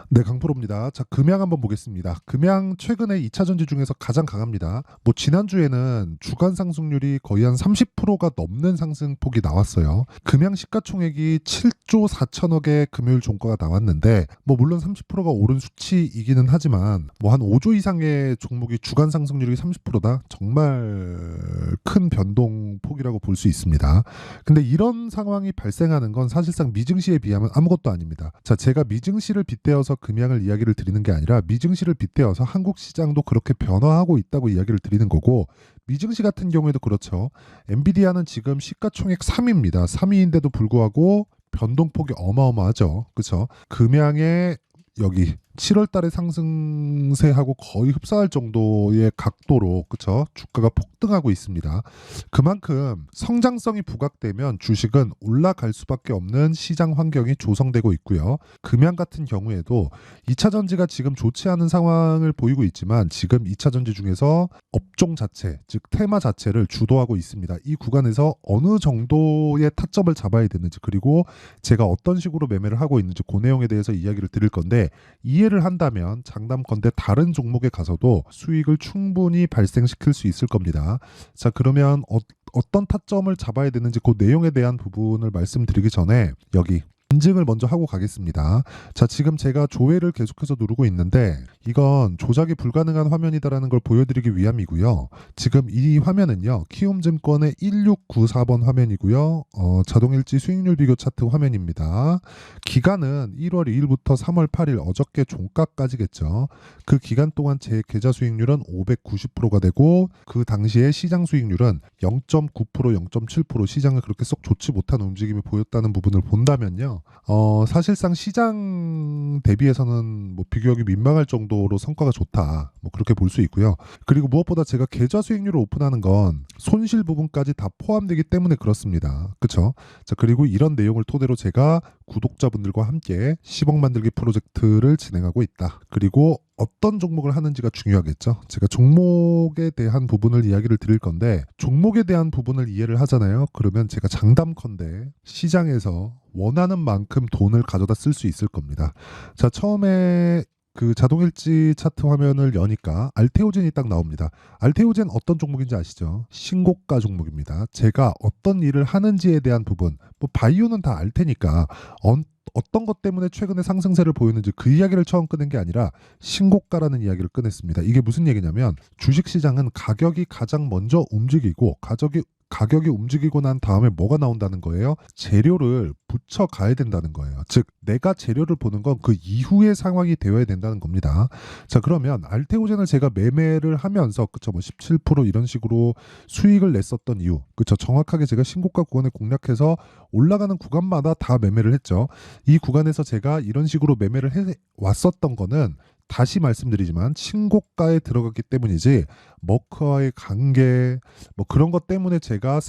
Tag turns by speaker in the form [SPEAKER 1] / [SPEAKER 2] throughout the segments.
[SPEAKER 1] 네, 강프로입니다. 자, 금양 한번 보겠습니다. 금양 최근에 2차 전지 중에서 가장 강합니다. 뭐 지난주에는 주간 상승률이 거의 한 30%가 넘는 상승폭이 나왔어요. 금양 시가총액이 7조 4천억의 금요일 종가가 나왔는데 뭐 물론 30%가 오른 수치이기는 하지만 뭐 한 5조 이상의 종목이 주간 상승률이 30%다. 정말 큰 변동폭이라고 볼 수 있습니다. 근데 이런 상황이 발생하는 건 사실상 미증시에 비하면 아무것도 아닙니다. 자, 제가 미증시를 빗대어서 금양을 이야기를 드리는 게 아니라 미증시를 빗대어서 한국 시장도 그렇게 변화하고 있다고 이야기를 드리는 거고, 미증시 같은 경우에도 그렇죠. 엔비디아는 지금 시가총액 3위입니다. 3위인데도 불구하고 변동폭이 어마어마하죠. 그렇죠? 금양의 여기 7월 달에 상승세하고 거의 흡사할 정도의 각도로 그쵸? 주가가 폭등하고 있습니다. 그만큼 성장성이 부각되면 주식은 올라갈 수밖에 없는 시장 환경이 조성되고 있고요. 금양 같은 경우에도 2차 전지가 지금 좋지 않은 상황을 보이고 있지만 지금 2차 전지 중에서 업종 자체, 즉 테마 자체를 주도하고 있습니다. 이 구간에서 어느 정도의 타점을 잡아야 되는지, 그리고 제가 어떤 식으로 매매를 하고 있는지 그 내용에 대해서 이야기를 드릴 건데, 이해를 한다면 장담컨대 다른 종목에 가서도 수익을 충분히 발생시킬 수 있을 겁니다. 자, 그러면 어떤 타점을 잡아야 되는지 그 내용에 대한 부분을 말씀드리기 전에 여기 인증을 먼저 하고 가겠습니다. 자, 지금 제가 조회를 계속해서 누르고 있는데 이건 조작이 불가능한 화면이다라는 걸 보여드리기 위함이고요. 지금 이 화면은요, 키움증권의 1694번 화면이고요. 자동일지 수익률 비교 차트 화면입니다. 기간은 1월 2일부터 3월 8일 어저께 종가까지겠죠. 그 기간 동안 제 계좌 수익률은 590%가 되고 그 당시에 시장 수익률은 0.9%, 0.7% 시장을 그렇게 썩 좋지 못한 움직임이 보였다는 부분을 본다면요. 사실상 시장 대비해서는 뭐 비교하기 민망할 정도로 성과가 좋다. 뭐 그렇게 볼 수 있고요. 그리고 무엇보다 제가 계좌 수익률을 오픈하는 건 손실 부분까지 다 포함되기 때문에 그렇습니다. 그렇죠? 자, 그리고 이런 내용을 토대로 제가 구독자분들과 함께 10억 만들기 프로젝트를 진행하고 있다. 그리고 어떤 종목을 하는지가 중요하겠죠. 제가 종목에 대한 부분을 이야기를 드릴 건데, 종목에 대한 부분을 이해를 하잖아요. 그러면 제가 장담컨대 시장에서 원하는 만큼 돈을 가져다 쓸 수 있을 겁니다. 자, 처음에 그 자동일지 차트 화면을 여니까 알테오젠이 딱 나옵니다. 알테오젠 어떤 종목인지 아시죠? 신고가 종목입니다. 제가 어떤 일을 하는지에 대한 부분, 뭐 바이오는 다 알 테니까 어떤 것 때문에 최근에 상승세를 보이는지 그 이야기를 처음 꺼낸 게 아니라 신고가라는 이야기를 꺼냈습니다. 이게 무슨 얘기냐면 주식시장은 가격이 가장 먼저 움직이고 가격이 움직이고 난 다음에 뭐가 나온다는 거예요? 재료를 붙여 가야 된다는 거예요. 즉 내가 재료를 보는 건 그 이후의 상황이 되어야 된다는 겁니다. 자, 그러면 알테오젠을 제가 매매를 하면서 그쵸, 뭐 17% 이런 식으로 수익을 냈었던 이유, 그쵸, 정확하게 제가 신고가 구간에 공략해서 올라가는 구간마다 다 매매를 했죠. 이 구간에서 제가 이런 식으로 매매를 해 왔었던 거는 다시 말씀드리지만 신고가에 들어갔기 때문이지, 머크와의 관계 뭐 그런 것 때문에 제가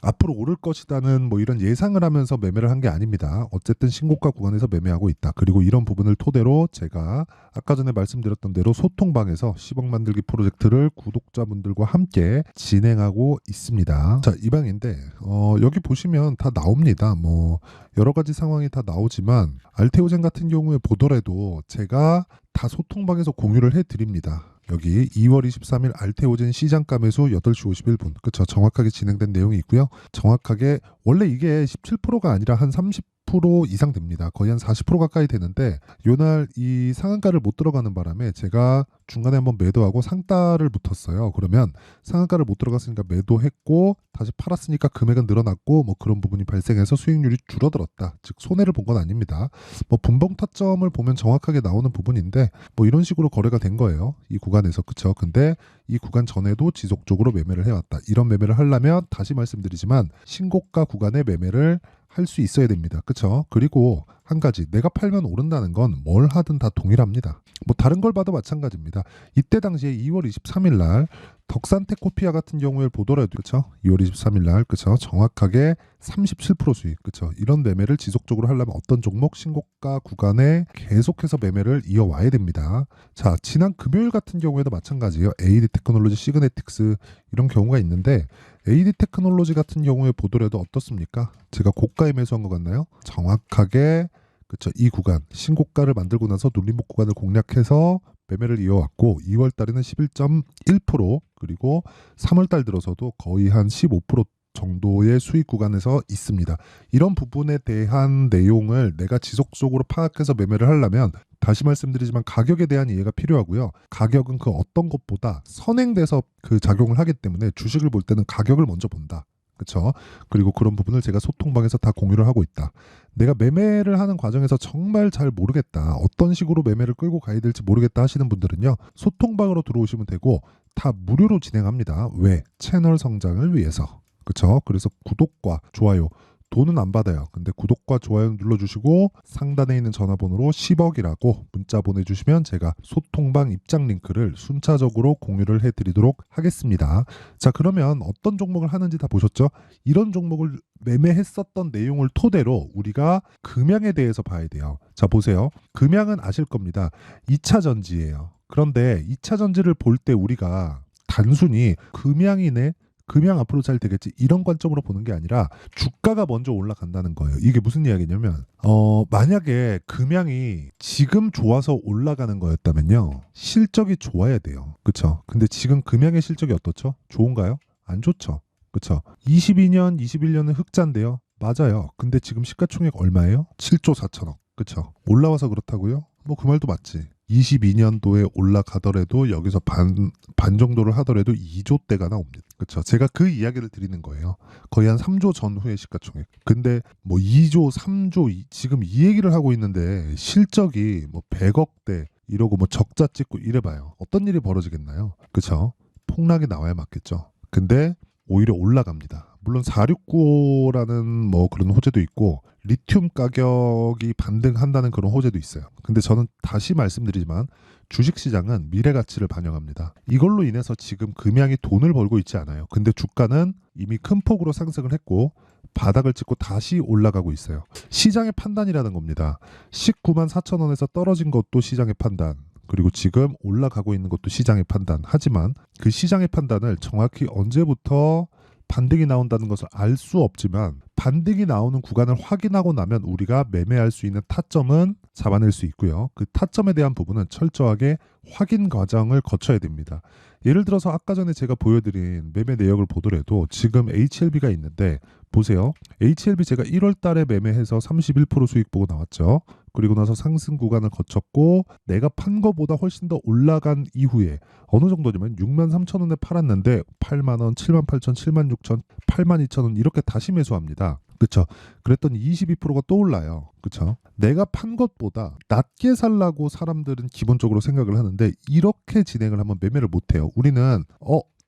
[SPEAKER 1] 앞으로 오를 것이다는 뭐 이런 예상을 하면서 매매를 한 게 아닙니다. 어쨌든 신고가 구간에서 매매하고 있다. 그리고 이런 부분을 토대로 제가 아까 전에 말씀드렸던 대로 소통방에서 10억 만들기 프로젝트를 구독자분들과 함께 진행하고 있습니다. 자, 이 방인데 여기 보시면 다 나옵니다. 뭐 여러 가지 상황이 다 나오지만 알테오젠 같은 경우에 보더라도 제가 다 소통방에서 공유를 해드립니다. 여기 2월 23일 알테오젠 시장가 매수 8시 51분. 그쵸, 정확하게 진행된 내용이 있고요. 정확하게 원래 이게 17%가 아니라 한 30% 이상 됩니다. 거의 한 40% 가까이 되는데 요날 이 상한가를 못 들어가는 바람에 제가 중간에 한번 매도하고 상따를 붙었어요. 그러면 상한가를 못 들어갔으니까 매도했고 다시 팔았으니까 금액은 늘어났고 뭐 그런 부분이 발생해서 수익률이 줄어들었다. 즉 손해를 본 건 아닙니다. 뭐 분봉 타점을 보면 정확하게 나오는 부분인데 뭐 이런 식으로 거래가 된 거예요. 이 구간에서. 그쵸? 근데 이 구간 전에도 지속적으로 매매를 해왔다. 이런 매매를 하려면 다시 말씀드리지만 신고가 구간에 매매를 할 수 있어야 됩니다. 그쵸? 그리고 한 가지, 내가 팔면 오른다는 건 뭘 하든 다 동일합니다. 뭐 다른 걸 봐도 마찬가지입니다. 이때 당시에 2월 23일 날 덕산테코피아 같은 경우에 보더라도 그쵸? 2월 23일 날 그쵸? 정확하게 37% 수익. 그쵸? 이런 매매를 지속적으로 하려면 어떤 종목 신고가 구간에 계속해서 매매를 이어와야 됩니다. 자, 지난 금요일 같은 경우에도 마찬가지예요. AD 테크놀로지, 시그네틱스 이런 경우가 있는데 AD 테크놀로지 같은 경우에 보더라도 어떻습니까? 제가 고가에 매수한 것 같나요? 정확하게 그쵸? 이 구간 신고가를 만들고 나서 눌림목 구간을 공략해서 매매를 이어왔고 2월 달에는 11.1% 그리고 3월 달 들어서도 거의 한 15% 정도의 수익 구간에서 있습니다. 이런 부분에 대한 내용을 내가 지속적으로 파악해서 매매를 하려면 다시 말씀드리지만 가격에 대한 이해가 필요하고요. 가격은 그 어떤 것보다 선행돼서 그 작용을 하기 때문에 주식을 볼 때는 가격을 먼저 본다. 그렇죠? 그리고 그런 부분을 제가 소통방에서 다 공유를 하고 있다. 내가 매매를 하는 과정에서 정말 잘 모르겠다. 어떤 식으로 매매를 끌고 가야 될지 모르겠다 하시는 분들은요. 소통방으로 들어오시면 되고 다 무료로 진행합니다. 왜? 채널 성장을 위해서. 그렇죠? 그래서 구독과 좋아요 돈은 안 받아요. 근데 구독과 좋아요 눌러주시고 상단에 있는 전화번호로 10억이라고 문자 보내주시면 제가 소통방 입장 링크를 순차적으로 공유를 해드리도록 하겠습니다. 자, 그러면 어떤 종목을 하는지 다 보셨죠? 이런 종목을 매매했었던 내용을 토대로 우리가 금양에 대해서 봐야 돼요. 자, 보세요. 금양은 아실 겁니다. 2차 전지예요. 그런데 2차 전지를 볼 때 우리가 단순히 금양이네 금양 앞으로 잘 되겠지 이런 관점으로 보는 게 아니라 주가가 먼저 올라간다는 거예요. 이게 무슨 이야기냐면 만약에 금양이 지금 좋아서 올라가는 거였다면요. 실적이 좋아야 돼요. 그렇죠? 근데 지금 금양의 실적이 어떻죠? 좋은가요? 안 좋죠. 그렇죠? 22년, 21년은 흑자인데요. 맞아요. 근데 지금 시가총액 얼마예요? 7조 4천억. 그렇죠? 올라와서 그렇다고요? 뭐 그 말도 맞지. 22년도에 올라가더라도 여기서 반 정도를 하더라도 2조대가 나옵니다. 그렇죠. 제가 그 이야기를 드리는 거예요. 거의 한 3조 전후의 시가총액. 근데 뭐 2조, 3조 지금 이 얘기를 하고 있는데 실적이 뭐 100억대 이러고 뭐 적자 찍고 이래봐요. 어떤 일이 벌어지겠나요? 그렇죠. 폭락이 나와야 맞겠죠. 근데 오히려 올라갑니다. 물론 4695라는 뭐 그런 호재도 있고 리튬 가격이 반등한다는 그런 호재도 있어요. 근데 저는 다시 말씀드리지만 주식시장은 미래 가치를 반영합니다. 이걸로 인해서 지금 금양이 돈을 벌고 있지 않아요. 근데 주가는 이미 큰 폭으로 상승을 했고 바닥을 찍고 다시 올라가고 있어요. 시장의 판단이라는 겁니다. 19만 4천 원에서 떨어진 것도 시장의 판단. 그리고 지금 올라가고 있는 것도 시장의 판단. 하지만 그 시장의 판단을 정확히 언제부터 반등이 나온다는 것을 알 수 없지만 반등이 나오는 구간을 확인하고 나면 우리가 매매할 수 있는 타점은 잡아낼 수 있고요. 그 타점에 대한 부분은 철저하게 확인 과정을 거쳐야 됩니다. 예를 들어서 아까 전에 제가 보여드린 매매 내역을 보더라도 지금 HLB가 있는데 보세요. HLB 제가 1월 달에 매매해서 31% 수익 보고 나왔죠. 그리고 나서 상승 구간을 거쳤고 내가 판 거보다 훨씬 더 올라간 이후에 어느 정도냐면 6만 3천 원에 팔았는데 8만 원, 7만 8천, 7만 6천, 8만 2천 원 이렇게 다시 매수합니다. 그쵸? 그랬더니 22%가 또 올라요. 그쵸? 내가 판 것보다 낮게 살라고 사람들은 기본적으로 생각을 하는데 이렇게 진행을 하면 매매를 못해요. 우리는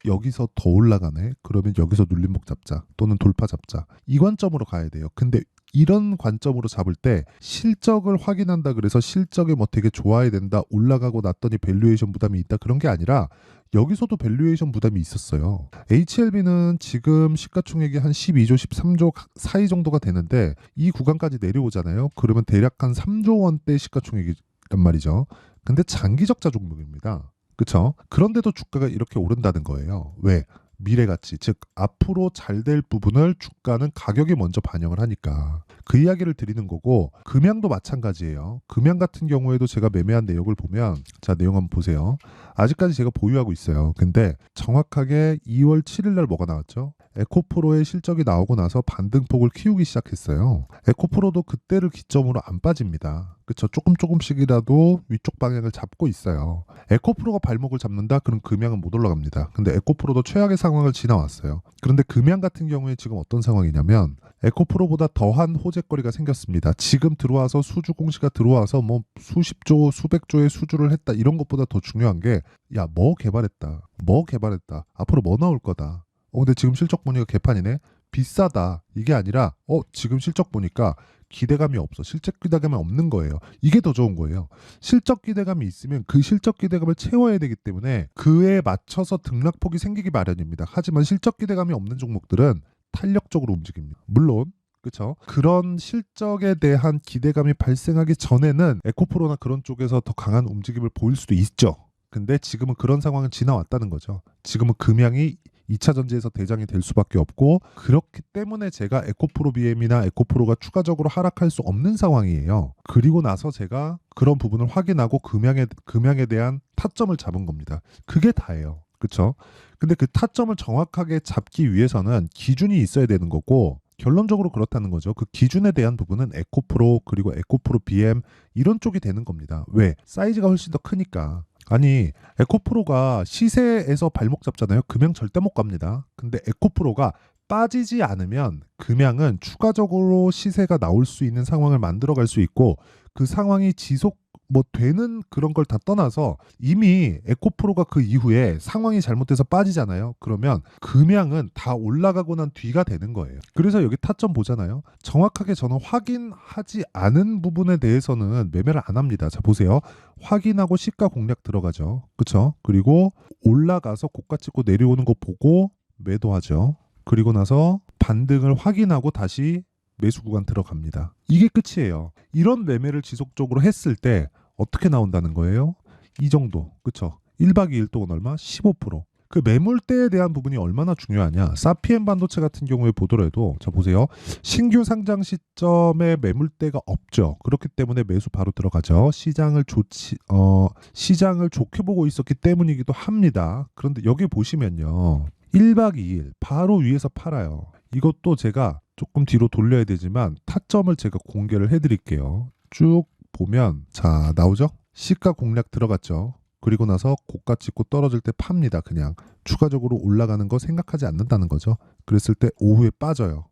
[SPEAKER 1] 여기서 더 올라가네. 그러면 여기서 눌림목 잡자 또는 돌파 잡자 이 관점으로 가야 돼요. 근데 이런 관점으로 잡을 때 실적을 확인한다 그래서 실적이 뭐 되게 좋아야 된다 올라가고 났더니 밸류에이션 부담이 있다 그런 게 아니라 여기서도 밸류에이션 부담이 있었어요. HLB는 지금 시가총액이 한 12조 13조 사이 정도가 되는데 이 구간까지 내려오잖아요. 그러면 대략 한 3조 원대 시가총액이란 말이죠. 근데 장기적자 종목입니다. 그렇죠? 그런데도 주가가 이렇게 오른다는 거예요. 왜? 미래 가치, 즉 앞으로 잘 될 부분을 주가는 가격이 먼저 반영을 하니까 그 이야기를 드리는 거고 금양도 마찬가지예요. 금양 같은 경우에도 제가 매매한 내역을 보면 자 내용 한번 보세요. 아직까지 제가 보유하고 있어요. 근데 정확하게 2월 7일 날 뭐가 나왔죠? 에코프로의 실적이 나오고 나서 반등폭을 키우기 시작했어요. 에코프로도 그때를 기점으로 안 빠집니다. 그쵸? 조금씩이라도 위쪽 방향을 잡고 있어요. 에코프로가 발목을 잡는다? 그럼 금양은 못 올라갑니다. 근데 에코프로도 최악의 상황을 지나왔어요. 그런데 금양 같은 경우에 지금 어떤 상황이냐면 에코프로보다 더한 호재거리가 생겼습니다. 지금 들어와서 수주 공시가 들어와서 뭐 수십조, 수백조의 수주를 했다. 이런 것보다 더 중요한 게 야, 뭐 개발했다. 앞으로 뭐 나올 거다. 근데 지금 실적 보니까 개판이네. 비싸다. 이게 아니라 지금 실적 보니까 기대감이 없어. 실적 기대감이 없는 거예요. 이게 더 좋은 거예요. 실적 기대감이 있으면 그 실적 기대감을 채워야 되기 때문에 그에 맞춰서 등락폭이 생기기 마련입니다. 하지만 실적 기대감이 없는 종목들은 탄력적으로 움직입니다. 물론 그렇죠. 그런 실적에 대한 기대감이 발생하기 전에는 에코프로나 그런 쪽에서 더 강한 움직임을 보일 수도 있죠. 근데 지금은 그런 상황은 지나왔다는 거죠. 지금은 금양이 2차 전지에서 대장이 될 수밖에 없고, 그렇기 때문에 제가 에코프로 BM이나 에코프로가 추가적으로 하락할 수 없는 상황이에요. 그리고 나서 제가 그런 부분을 확인하고 금양에 대한 타점을 잡은 겁니다. 그게 다예요. 그쵸? 근데 그 타점을 정확하게 잡기 위해서는 기준이 있어야 되는 거고, 결론적으로 그렇다는 거죠. 그 기준에 대한 부분은 에코프로 그리고 에코프로 BM 이런 쪽이 되는 겁니다. 왜? 사이즈가 훨씬 더 크니까. 아니, 에코프로가 시세에서 발목 잡잖아요. 금양 절대 못 갑니다. 근데 에코프로가 빠지지 않으면 금양은 추가적으로 시세가 나올 수 있는 상황을 만들어갈 수 있고, 그 상황이 지속 되는 그런 걸 다 떠나서 이미 에코프로가 그 이후에 상황이 잘못돼서 빠지잖아요. 그러면 금양은 다 올라가고 난 뒤가 되는 거예요. 그래서 여기 타점 보잖아요. 정확하게 저는 확인하지 않은 부분에 대해서는 매매를 안 합니다. 자, 보세요. 확인하고 시가 공략 들어가죠. 그쵸? 그리고 올라가서 고가 찍고 내려오는 거 보고 매도하죠. 그리고 나서 반등을 확인하고 다시 매수 구간 들어갑니다. 이게 끝이에요. 이런 매매를 지속적으로 했을 때 어떻게 나온다는 거예요? 이 정도. 그쵸? 1박 2일 동안 얼마? 15%. 그 매물대에 대한 부분이 얼마나 중요하냐. 사피엔 반도체 같은 경우에 보더라도, 자 보세요. 신규 상장 시점에 매물대가 없죠. 그렇기 때문에 매수 바로 들어가죠. 시장을 좋게 보고 있었기 때문이기도 합니다. 그런데 여기 보시면요. 1박 2일 바로 위에서 팔아요. 이것도 제가 조금 뒤로 돌려야 되지만 타점을 제가 공개를 해드릴게요. 쭉 보면 자 나오죠? 시가 공략 들어갔죠. 그리고 나서 고가 찍고 떨어질 때 팝니다. 그냥 추가적으로 올라가는 거 생각하지 않는다는 거죠. 그랬을 때 오후에 빠져요.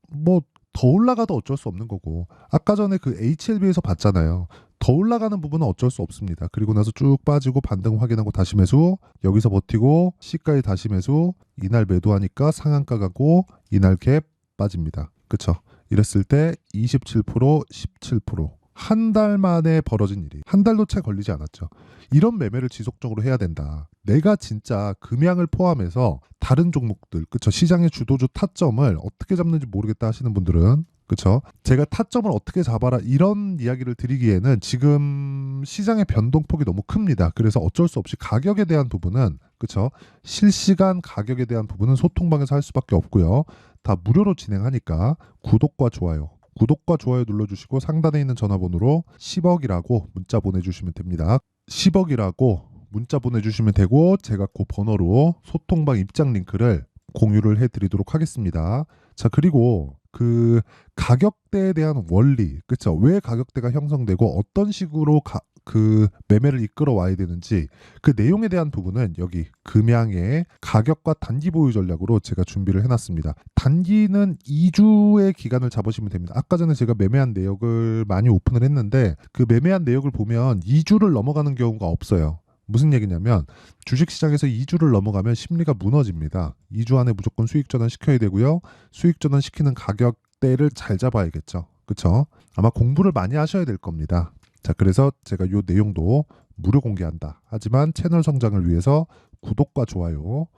[SPEAKER 1] 더 올라가도 어쩔 수 없는 거고, 아까 전에 그 HLB에서 봤잖아요. 더 올라가는 부분은 어쩔 수 없습니다. 그리고 나서 쭉 빠지고 반등 확인하고 다시 매수, 여기서 버티고 시가에 다시 매수, 이날 매도하니까 상한가 가고 이날 갭 빠집니다. 그쵸? 이랬을 때 27%, 17%. 한 달 만에 벌어진 일이, 한 달도 채 걸리지 않았죠. 이런 매매를 지속적으로 해야 된다. 내가 진짜 금양을 포함해서 다른 종목들, 그쵸? 시장의 주도주 타점을 어떻게 잡는지 모르겠다 하시는 분들은, 그쵸? 제가 타점을 어떻게 잡아라 이런 이야기를 드리기에는 지금 시장의 변동폭이 너무 큽니다. 그래서 어쩔 수 없이 가격에 대한 부분은, 그쵸? 실시간 가격에 대한 부분은 소통방에서 할 수밖에 없고요. 다 무료로 진행하니까 구독과 좋아요 눌러주시고 상단에 있는 전화번호로 10억이라고 문자 보내주시면 됩니다. 10억이라고 문자 보내주시면 되고, 제가 그 번호로 소통방 입장 링크를 공유를 해드리도록 하겠습니다. 자, 그리고 그 가격대에 대한 원리, 그쵸? 왜 가격대가 형성되고 어떤 식으로 그 매매를 이끌어 와야 되는지, 그 내용에 대한 부분은 여기 금양의 가격과 단기 보유 전략으로 제가 준비를 해놨습니다. 단기는 2주의 기간을 잡으시면 됩니다. 아까 전에 제가 매매한 내역을 많이 오픈을 했는데, 그 매매한 내역을 보면 2주를 넘어가는 경우가 없어요. 무슨 얘기냐면 주식시장에서 2주를 넘어가면 심리가 무너집니다. 2주 안에 무조건 수익 전환 시켜야 되고요. 수익 전환 시키는 가격대를 잘 잡아야겠죠. 그쵸? 아마 공부를 많이 하셔야 될 겁니다. 자, 그래서 제가 이 내용도 무료 공개한다. 하지만 채널 성장을 위해서 구독과 좋아요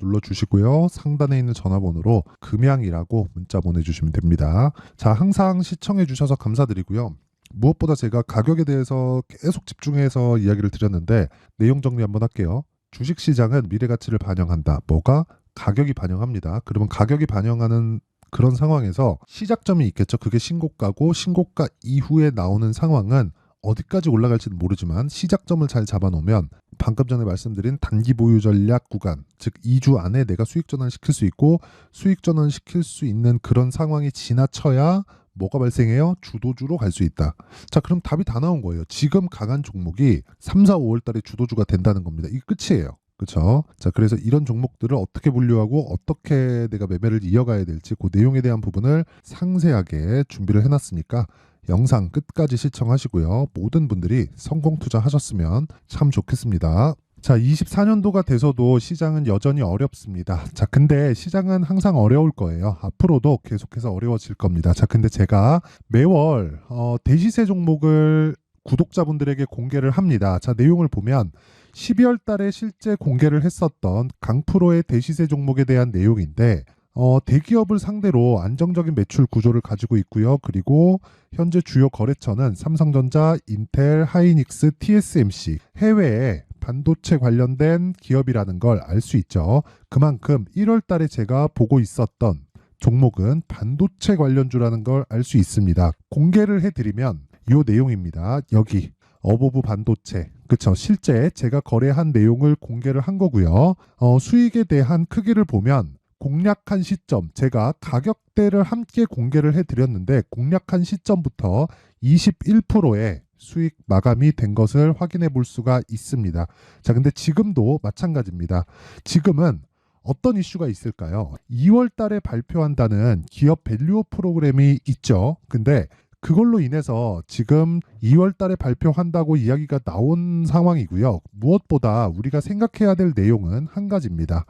[SPEAKER 1] 눌러주시고요. 상단에 있는 전화번호로 금양이라고 문자 보내주시면 됩니다. 자, 항상 시청해주셔서 감사드리고요. 무엇보다 제가 가격에 대해서 계속 집중해서 이야기를 드렸는데 내용 정리 한번 할게요. 주식시장은 미래가치를 반영한다. 뭐가? 가격이 반영합니다. 그러면 가격이 반영하는 그런 상황에서 시작점이 있겠죠. 그게 신고가고, 신고가 이후에 나오는 상황은 어디까지 올라갈지는 모르지만 시작점을 잘 잡아놓으면 방금 전에 말씀드린 단기 보유 전략 구간, 즉 2주 안에 내가 수익 전환 시킬 수 있고, 수익 전환 시킬 수 있는 그런 상황이 지나쳐야 뭐가 발생해요? 주도주로 갈 수 있다. 자, 그럼 답이 다 나온 거예요. 지금 강한 종목이 3, 4, 5월 달에 주도주가 된다는 겁니다. 이게 끝이에요. 그렇죠? 자, 그래서 이런 종목들을 어떻게 분류하고 어떻게 내가 매매를 이어가야 될지 그 내용에 대한 부분을 상세하게 준비를 해놨으니까 영상 끝까지 시청하시고요. 모든 분들이 성공 투자하셨으면 참 좋겠습니다. 자, 24년도가 돼서도 시장은 여전히 어렵습니다. 자, 근데 시장은 항상 어려울 거예요. 앞으로도 계속해서 어려워질 겁니다. 자, 근데 제가 매월 대시세 종목을 구독자분들에게 공개를 합니다. 자, 내용을 보면 12월 달에 실제 공개를 했었던 강프로의 대시세 종목에 대한 내용인데, 대기업을 상대로 안정적인 매출 구조를 가지고 있고요. 그리고 현재 주요 거래처는 삼성전자, 인텔, 하이닉스, TSMC, 해외에 반도체 관련된 기업이라는 걸 알 수 있죠. 그만큼 1월 달에 제가 보고 있었던 종목은 반도체 관련주라는 걸 알 수 있습니다. 공개를 해드리면 이 내용입니다. 여기 어보브 반도체, 그쵸? 실제 제가 거래한 내용을 공개를 한 거고요. 수익에 대한 크기를 보면 공략한 시점, 제가 가격대를 함께 공개를 해드렸는데 공략한 시점부터 21%의 수익 마감이 된 것을 확인해 볼 수가 있습니다. 자, 근데 지금도 마찬가지입니다. 지금은 어떤 이슈가 있을까요? 2월 달에 발표한다는 기업 밸류업 프로그램이 있죠. 근데 그걸로 인해서 지금 2월 달에 발표한다고 이야기가 나온 상황이고요. 무엇보다 우리가 생각해야 될 내용은 한 가지입니다.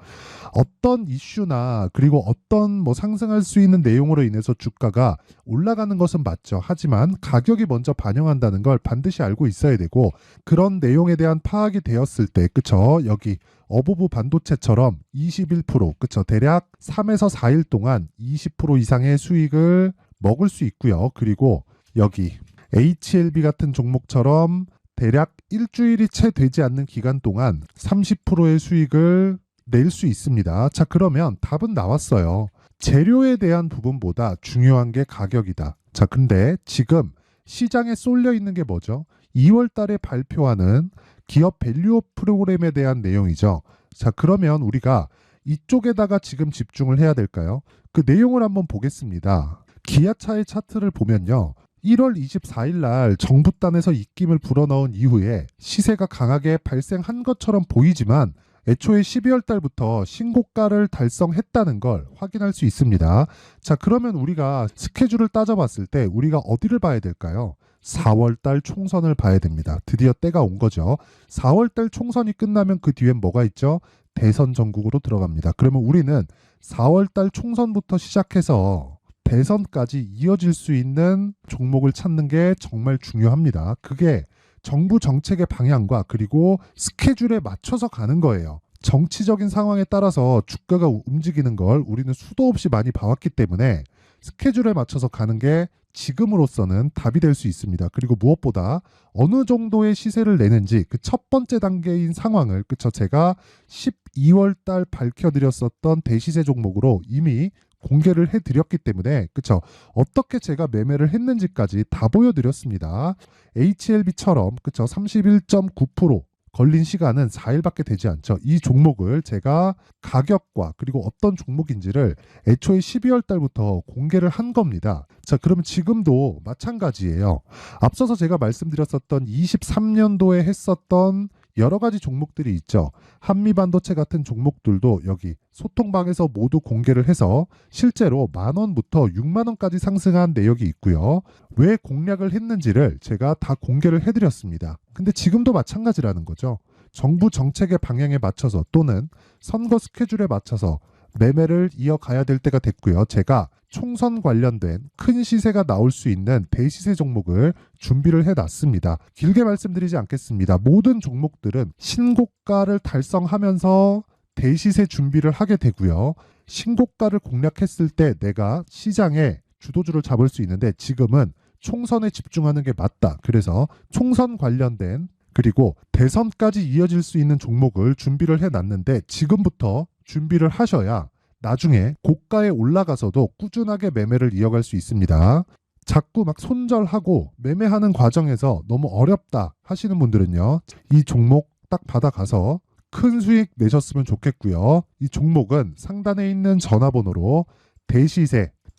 [SPEAKER 1] 어떤 이슈나 그리고 어떤 상승할 수 있는 내용으로 인해서 주가가 올라가는 것은 맞죠. 하지만 가격이 먼저 반영한다는 걸 반드시 알고 있어야 되고, 그런 내용에 대한 파악이 되었을 때, 그쵸? 여기 어보브 반도체처럼 21%, 그쵸? 대략 3에서 4일 동안 20% 이상의 수익을 먹을 수 있고요. 그리고 여기 HLB 같은 종목처럼 대략 일주일이 채 되지 않는 기간 동안 30%의 수익을 낼 수 있습니다. 자, 그러면 답은 나왔어요. 재료에 대한 부분보다 중요한 게 가격이다. 자, 근데 지금 시장에 쏠려 있는 게 뭐죠? 2월 달에 발표하는 기업 밸류업 프로그램에 대한 내용이죠. 자, 그러면 우리가 이쪽에다가 지금 집중을 해야 될까요? 그 내용을 한번 보겠습니다. 기아차의 차트를 보면요. 1월 24일 날 정부단에서 입김을 불어넣은 이후에 시세가 강하게 발생한 것처럼 보이지만 애초에 12월 달부터 신고가를 달성했다는 걸 확인할 수 있습니다. 자, 그러면 우리가 스케줄을 따져봤을 때 우리가 어디를 봐야 될까요? 4월 달 총선을 봐야 됩니다. 드디어 때가 온 거죠. 4월 달 총선이 끝나면 그 뒤엔 뭐가 있죠? 대선 전국으로 들어갑니다. 그러면 우리는 4월 달 총선부터 시작해서 대선까지 이어질 수 있는 종목을 찾는 게 정말 중요합니다. 그게 정부 정책의 방향과 그리고 스케줄에 맞춰서 가는 거예요. 정치적인 상황에 따라서 주가가 움직이는 걸 우리는 수도 없이 많이 봐왔기 때문에 스케줄에 맞춰서 가는 게 지금으로서는 답이 될 수 있습니다. 그리고 무엇보다 어느 정도의 시세를 내는지 그 첫 번째 단계인 상황을, 그쵸? 제가 12월 달 밝혀드렸었던 대시세 종목으로 이미 공개를 해드렸기 때문에, 그쵸? 어떻게 제가 매매를 했는지까지 다 보여드렸습니다. HLB처럼, 그쵸? 31.9% 걸린 시간은 4일밖에 되지 않죠. 이 종목을 제가 가격과 그리고 어떤 종목인지를 애초에 12월 달부터 공개를 한 겁니다. 자, 그러면 지금도 마찬가지예요. 앞서서 제가 말씀드렸었던 23년도에 했었던 여러 가지 종목들이 있죠. 한미반도체 같은 종목들도 여기 소통방에서 모두 공개를 해서 실제로 10,000원부터 60,000원까지 상승한 내역이 있고요. 왜 공략을 했는지를 제가 다 공개를 해드렸습니다. 근데 지금도 마찬가지라는 거죠. 정부 정책의 방향에 맞춰서 또는 선거 스케줄에 맞춰서 매매를 이어가야 될 때가 됐고요. 제가 총선 관련된 큰 시세가 나올 수 있는 대시세 종목을 준비를 해놨습니다. 길게 말씀드리지 않겠습니다. 모든 종목들은 신고가를 달성하면서 대시세 준비를 하게 되고요. 신고가를 공략했을 때 내가 시장에 주도주를 잡을 수 있는데 지금은 총선에 집중하는 게 맞다. 그래서 총선 관련된 그리고 대선까지 이어질 수 있는 종목을 준비를 해놨는데 지금부터 준비를 하셔야 나중에 고가에 올라가서도 꾸준하게 매매를 이어갈 수 있습니다. 자꾸 막 손절하고 매매하는 과정에서 너무 어렵다 하시는 분들은요. 이 종목 딱 받아가서 큰 수익 내셨으면 좋겠고요. 이 종목은 상단에 있는 전화번호로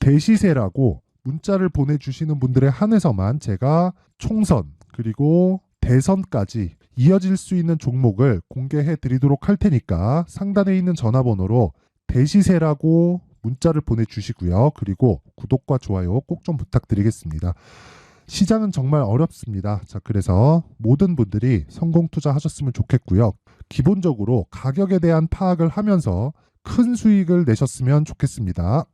[SPEAKER 1] 대시세라고 문자를 보내주시는 분들에 한해서만 제가 총선 그리고 대선까지 이어질 수 있는 종목을 공개해 드리도록 할 테니까 상단에 있는 전화번호로 대시세라고 문자를 보내주시고요. 그리고 구독과 좋아요 꼭 좀 부탁드리겠습니다. 시장은 정말 어렵습니다. 자, 그래서 모든 분들이 성공 투자하셨으면 좋겠고요. 기본적으로 가격에 대한 파악을 하면서 큰 수익을 내셨으면 좋겠습니다.